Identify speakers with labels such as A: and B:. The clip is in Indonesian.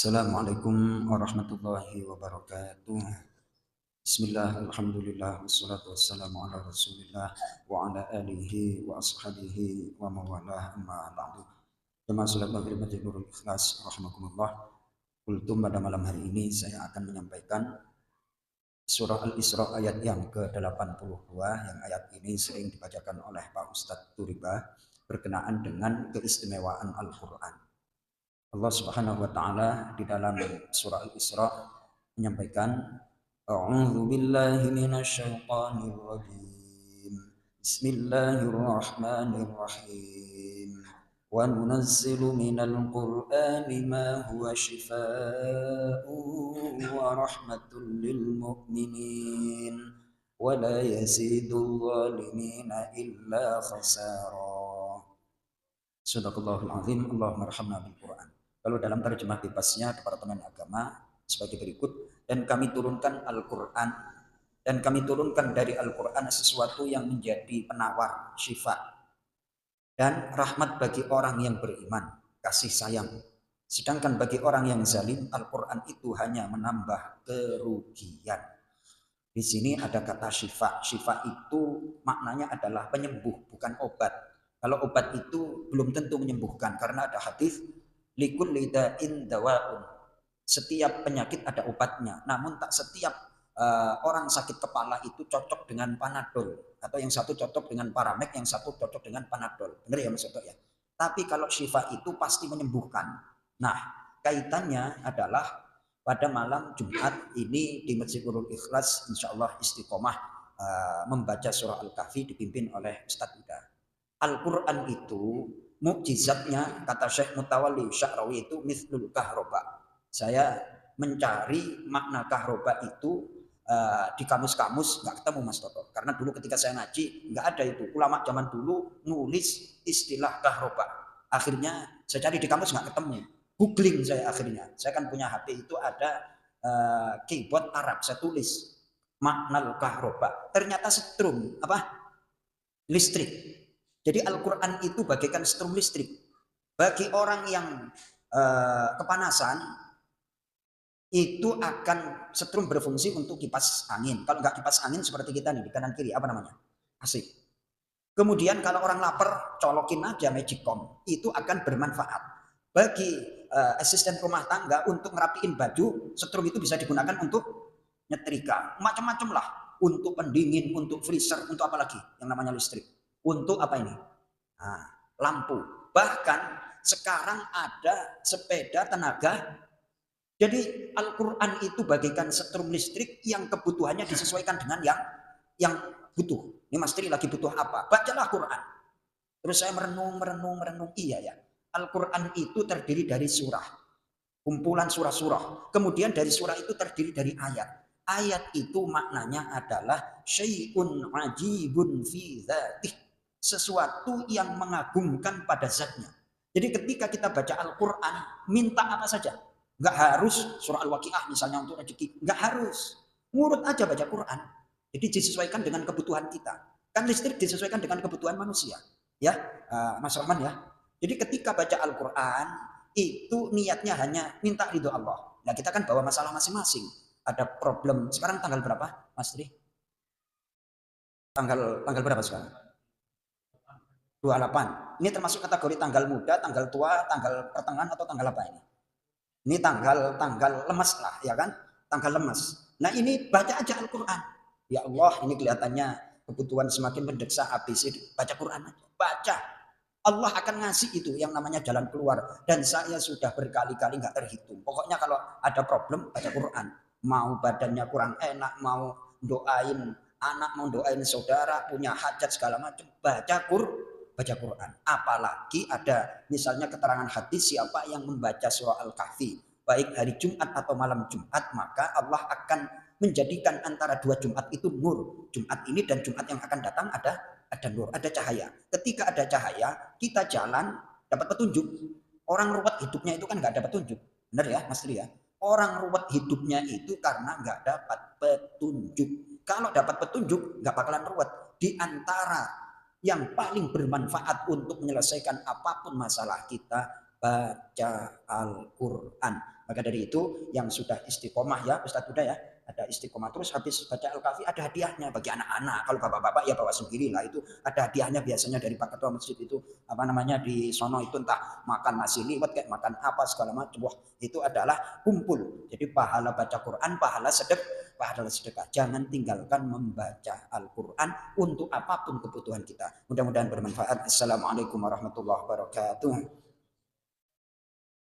A: Assalamualaikum warahmatullahi wabarakatuh. Bismillah, alhamdulillah, wassalatu wassalamu ala rasulillah wa ala alihi wa ashabihi wa mawalah amma ba'du. Jemaah salat maghrib Masjid Nurul Ikhlas rahimakumullah. Kultum pada malam hari ini saya akan menyampaikan surah Al-Isra ayat yang ke-82 yang ayat ini sering dibacakan oleh Pak Ustadz Turiba berkenaan dengan keistimewaan Al-Quran. Allah Subhanahu wa taala di dalam surah Al-Isra menyampaikan A'udzu billahi minasyaitonir rajim. Bismillahirrahmanirrahim. Wa nunazzilu minal Qur'ani ma huwa shifaa'un wa rahmatul lil mu'minin wa la yazidul zalimina illa khasara. Sadaqallahul azim. Allahumma arhamna bil Qur'an. Lalu dalam terjemah bebasnya Departemen Agama sebagai berikut, dan kami turunkan Al-Quran, dan kami turunkan dari Al-Quran sesuatu yang menjadi penawar, syifa, dan rahmat bagi orang yang beriman, kasih sayang. Sedangkan bagi orang yang zalim, Al-Quran itu hanya menambah kerugian. Di sini ada kata syifa. Syifa itu maknanya adalah penyembuh, bukan obat. Kalau obat itu belum tentu menyembuhkan, karena ada hadis likulli da'in dawa'un. Setiap penyakit ada obatnya, namun tak setiap orang sakit kepala itu cocok dengan Panadol, atau yang satu cocok dengan Paramek, yang satu cocok dengan Panadol. Benar ya Mas Oto ya? Tapi kalau syifa itu pasti menyembuhkan. Nah, kaitannya adalah pada malam Jumat ini di Masjid Nurul Ikhlas insyaallah istiqomah membaca surah Al-Kahfi dipimpin oleh Ustadz Uda. Al-Quran itu mukjizatnya, kata Syekh Mutawalli Sya'rawi, itu mithlul kahroba. Saya mencari makna kahroba itu di kamus-kamus nggak ketemu Mas Toto, karena dulu ketika saya ngaji nggak ada itu. Ulama zaman dulu nulis istilah kahroba, akhirnya saya cari di kamus nggak ketemu, googling saya akhirnya. Saya kan punya HP itu ada keyboard Arab, saya tulis makna kahroba, ternyata setrum apa listrik. Jadi Al-Quran itu bagaikan strum listrik. Bagi orang yang kepanasan, itu akan setrum berfungsi untuk kipas angin. Kalau nggak kipas angin seperti kita nih, di kanan kiri, apa namanya? Asik. Kemudian kalau orang lapar, colokin aja magicom. Itu akan bermanfaat. Bagi asisten rumah tangga untuk ngerapiin baju, setrum itu bisa digunakan untuk nyetrika. Macam-macam lah. Untuk pendingin, untuk freezer, untuk apa lagi yang namanya listrik. Untuk apa ini? Nah, lampu. Bahkan sekarang ada sepeda tenaga. Jadi Al-Quran itu bagaikan setrum listrik yang kebutuhannya disesuaikan dengan yang butuh. Ini Mas Tri lagi butuh apa? Bacalah Quran. Terus saya merenung. Iya ya. Al-Quran itu terdiri dari surah. Kumpulan surah-surah. Kemudian dari surah itu terdiri dari ayat. Ayat itu maknanya adalah syai'un ajibun fi dzatih, sesuatu yang mengagumkan pada zatnya. Jadi ketika kita baca Al-Quran, minta apa saja. Nggak harus surah Al-Waqiah misalnya untuk rezeki. Nggak harus. Ngurut aja baca Quran. Jadi disesuaikan dengan kebutuhan kita. Kan listrik disesuaikan dengan kebutuhan manusia. Ya, Mas Rahman ya. Jadi ketika baca Al-Quran, itu niatnya hanya minta ridho Allah. Nah kita kan bawa masalah masing-masing. Ada problem. Sekarang tanggal berapa, Mas Tri? Tanggal berapa sekarang? 28. Ini termasuk kategori tanggal muda, tanggal tua, tanggal pertengahan, atau tanggal apa ini? Ini tanggal lemas lah, ya kan? Tanggal lemas. Nah ini baca aja Al-Quran. Ya Allah, ini kelihatannya kebutuhan semakin mendesak habis. Baca Quran aja. Baca. Allah akan ngasih itu yang namanya jalan keluar. Dan saya sudah berkali-kali nggak terhitung. Pokoknya kalau ada problem, baca Quran. Mau badannya kurang enak, mau doain anak, mau doain saudara, punya hajat segala macam, baca Quran. Apalagi ada misalnya keterangan hadis, siapa yang membaca surah Al-Kahfi baik hari Jumat atau malam Jumat, maka Allah akan menjadikan antara dua Jumat itu nur. Jumat ini dan Jumat yang akan datang ada nur, ada cahaya. Ketika ada cahaya, kita jalan dapat petunjuk. Orang ruwet hidupnya itu kan nggak ada petunjuk. Benar ya Mas Tri ya? Orang ruwet hidupnya itu karena nggak dapat petunjuk. Kalau dapat petunjuk nggak bakalan ruwet. Di antara yang paling bermanfaat untuk menyelesaikan apapun masalah kita, baca Al-Quran. Maka dari itu yang sudah istiqomah ya Ustadz Huda ya, ada istiqomah terus habis baca Al-Kahfi ada hadiahnya bagi anak-anak. Kalau bapak-bapak ya bawa sendiri lah, itu ada hadiahnya biasanya dari Pak Ketua Masjid itu, apa namanya, di sono itu entah makan nasi liwet kayak makan apa segala macam. Wah, itu adalah kumpul. Jadi pahala baca Quran, pahala sedekah. Jangan tinggalkan membaca Al-Quran untuk apapun kebutuhan kita. Mudah-mudahan bermanfaat. Assalamualaikum warahmatullahi wabarakatuh.